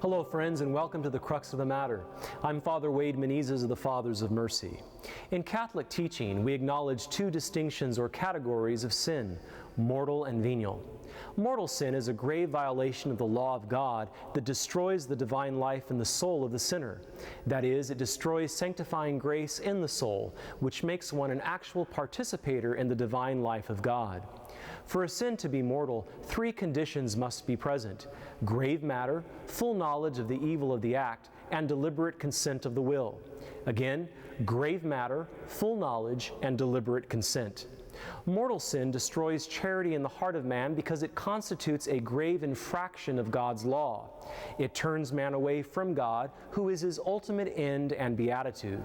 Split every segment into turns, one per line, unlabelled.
Hello friends, and welcome to the Crux of the Matter. I'm Father Wade Menezes of the Fathers of Mercy. In Catholic teaching, we acknowledge two distinctions or categories of sin, mortal and venial. Mortal sin is a grave violation of the law of God that destroys the divine life in the soul of the sinner. That is, it destroys sanctifying grace in the soul, which makes one an actual participator in the divine life of God. For a sin to be mortal, three conditions must be present: grave matter, full knowledge of the evil of the act, and deliberate consent of the will. Again, grave matter, full knowledge, and deliberate consent. Mortal sin destroys charity in the heart of man because it constitutes a grave infraction of God's law. It turns man away from God, who is his ultimate end and beatitude.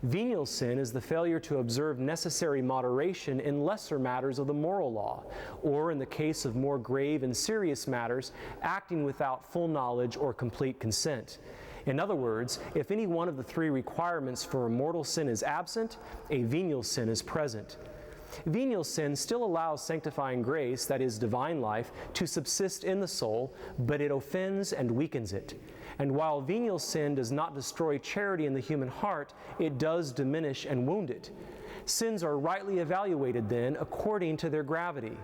Venial sin is the failure to observe necessary moderation in lesser matters of the moral law, or in the case of more grave and serious matters, acting without full knowledge or complete consent. In other words, if any one of the three requirements for a mortal sin is absent, a venial sin is present. Venial sin still allows sanctifying grace, that is, divine life, to subsist in the soul, but it offends and weakens it. And while venial sin does not destroy charity in the human heart, it does diminish and wound it. Sins are rightly evaluated then according to their gravity.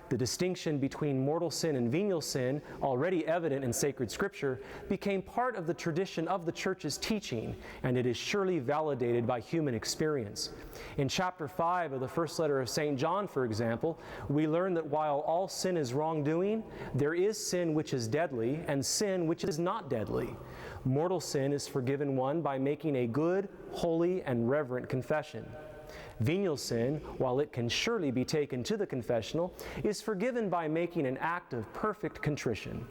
The distinction between mortal sin and venial sin, already evident in sacred Scripture, became part of the tradition of the Church's teaching, and it is surely validated by human experience. In chapter 5 of the first letter of St. John, for example, we learn that while all sin is wrongdoing, there is sin which is deadly and sin which is not deadly. Mortal sin is forgiven one by making a good, holy, and reverent confession. Venial sin, while it can surely be taken to the confessional, is forgiven by making an act of perfect contrition.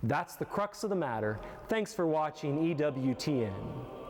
That's the crux of the matter. Thanks for watching EWTN.